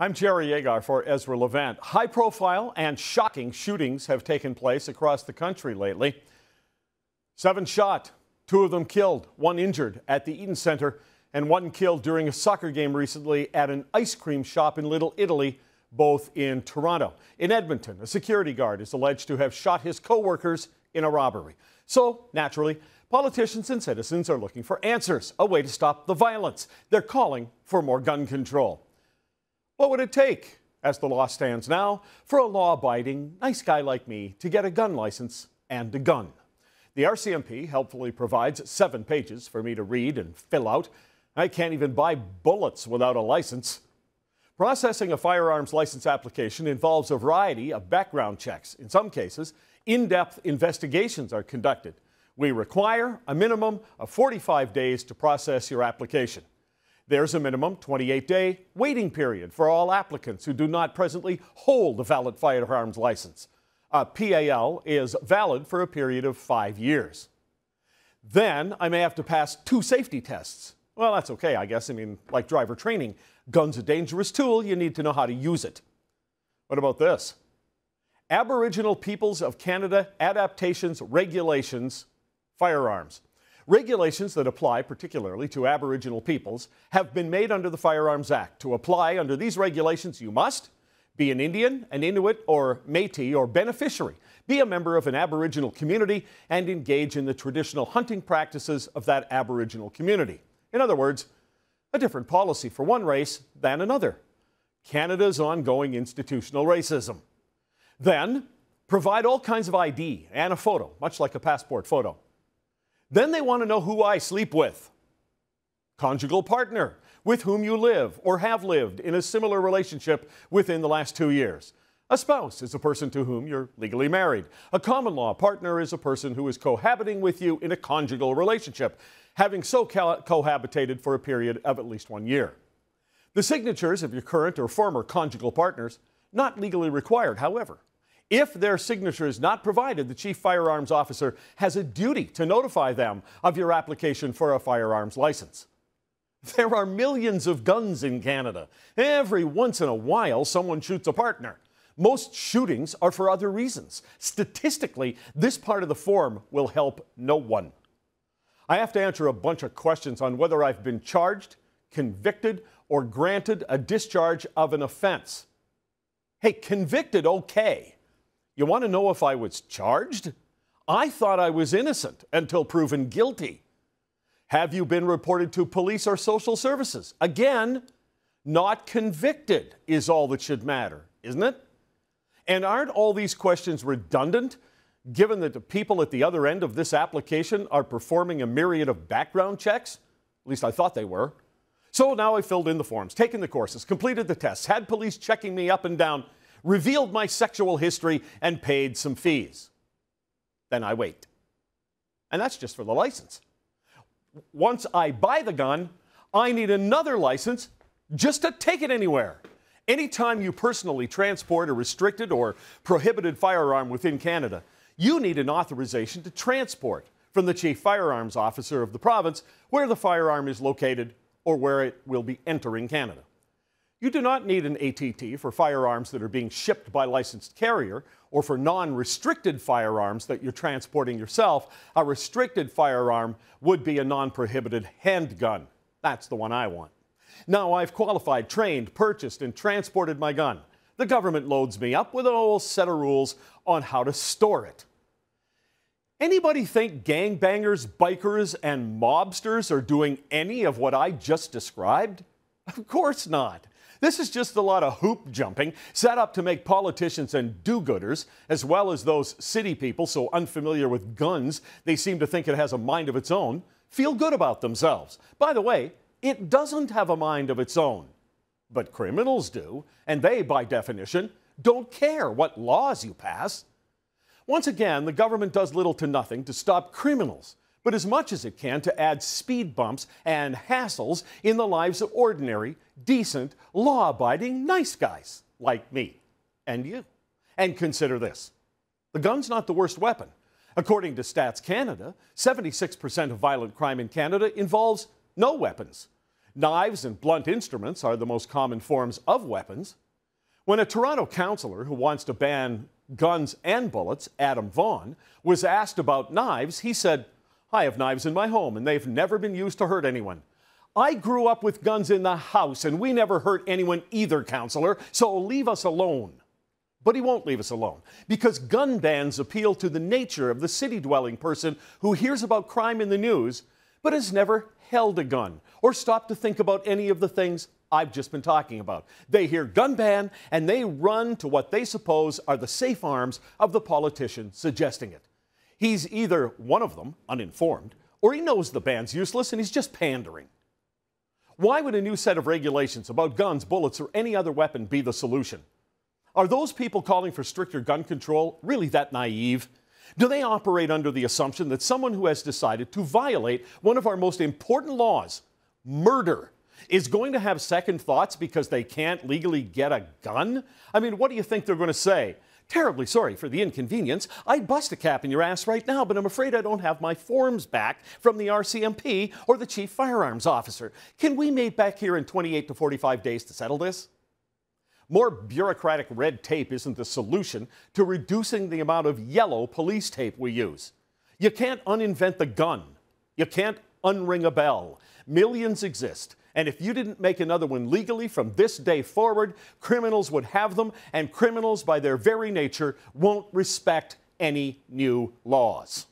I'm Jerry Agar for Ezra Levant. High-profile and shocking shootings have taken place across the country lately. 7 shot, 2 of them killed, 1 injured at the Eaton Center, and 1 killed during a soccer game recently at an ice cream shop in Little Italy, both in Toronto. In Edmonton, a security guard is alleged to have shot his co-workers in a robbery. So, naturally, politicians and citizens are looking for answers, a way to stop the violence. They're calling for more gun control. What would it take, as the law stands now, for a law-abiding, nice guy like me to get a gun license and a gun? The RCMP helpfully provides 7 pages for me to read and fill out. I can't even buy bullets without a license. Processing a firearms license application involves a variety of background checks. In some cases, in-depth investigations are conducted. We require a minimum of 45 days to process your application. There's a minimum 28-day waiting period for all applicants who do not presently hold a valid firearms license. A PAL is valid for a period of 5 years. Then I may have to pass 2 safety tests. Well, that's okay, I guess. I mean, like driver training, gun's a dangerous tool. You need to know how to use it. What about this? Aboriginal Peoples of Canada Adaptations Regulations, firearms. Regulations that apply particularly to Aboriginal peoples have been made under the Firearms Act. To apply under these regulations, you must be an Indian, an Inuit, or Métis, or beneficiary, be a member of an Aboriginal community, and engage in the traditional hunting practices of that Aboriginal community. In other words, a different policy for one race than another. Canada's ongoing institutional racism. Then, provide all kinds of ID and a photo, much like a passport photo. Then they want to know who I sleep with. Conjugal partner, with whom you live or have lived in a similar relationship within the last 2 years. A spouse is a person to whom you're legally married. A common law partner is a person who is cohabiting with you in a conjugal relationship, having so cohabitated for a period of at least 1 year. The signatures of your current or former conjugal partners, not legally required, however. If their signature is not provided, the Chief Firearms Officer has a duty to notify them of your application for a firearms license. There are millions of guns in Canada. Every once in a while, someone shoots a partner. Most shootings are for other reasons. Statistically, this part of the form will help no one. I have to answer a bunch of questions on whether I've been charged, convicted, or granted a discharge of an offense. Hey, convicted, okay. You want to know if I was charged? I thought I was innocent until proven guilty. Have you been reported to police or social services? Again, not convicted is all that should matter, isn't it? And aren't all these questions redundant, given that the people at the other end of this application are performing a myriad of background checks? At least I thought they were. So now I filled in the forms, taken the courses, completed the tests, had police checking me up and down, revealed my sexual history, and paid some fees. Then I wait. And that's just for the license. Once I buy the gun, I need another license just to take it anywhere. Anytime you personally transport a restricted or prohibited firearm within Canada, you need an authorization to transport from the Chief Firearms Officer of the province where the firearm is located or where it will be entering Canada. You do not need an ATT for firearms that are being shipped by licensed carrier or for non-restricted firearms that you're transporting yourself. A restricted firearm would be a non-prohibited handgun. That's the one I want. Now I've qualified, trained, purchased, and transported my gun. The government loads me up with a whole set of rules on how to store it. Anybody think gangbangers, bikers, and mobsters are doing any of what I just described? Of course not. This is just a lot of hoop jumping set up to make politicians and do-gooders, as well as those city people so unfamiliar with guns they seem to think it has a mind of its own, feel good about themselves. By the way, it doesn't have a mind of its own. But criminals do, and they, by definition, don't care what laws you pass. Once again, the government does little to nothing to stop criminals, but as much as it can to add speed bumps and hassles in the lives of ordinary, decent, law-abiding, nice guys like me and you. And consider this. The gun's not the worst weapon. According to Stats Canada, 76% of violent crime in Canada involves no weapons. Knives and blunt instruments are the most common forms of weapons. When a Toronto councillor who wants to ban guns and bullets, Adam Vaughan, was asked about knives, he said, "I have knives in my home and they've never been used to hurt anyone. I grew up with guns in the house and we never hurt anyone either, councillor, so leave us alone." But he won't leave us alone, because gun bans appeal to the nature of the city-dwelling person who hears about crime in the news but has never held a gun or stopped to think about any of the things I've just been talking about. They hear gun ban and they run to what they suppose are the safe arms of the politician suggesting it. He's either one of them, uninformed, or he knows the ban's useless and he's just pandering. Why would a new set of regulations about guns, bullets, or any other weapon be the solution? Are those people calling for stricter gun control really that naive? Do they operate under the assumption that someone who has decided to violate one of our most important laws, murder, is going to have second thoughts because they can't legally get a gun? I mean, what do you think they're going to say? "Terribly sorry for the inconvenience. I'd bust a cap in your ass right now, but I'm afraid I don't have my forms back from the RCMP or the chief firearms officer. Can we meet back here in 28 to 45 days to settle this?" More bureaucratic red tape isn't the solution to reducing the amount of yellow police tape we use. You can't uninvent the gun. You can't unring a bell. Millions exist. And if you didn't make another one legally from this day forward, criminals would have them, and criminals by their very nature won't respect any new laws.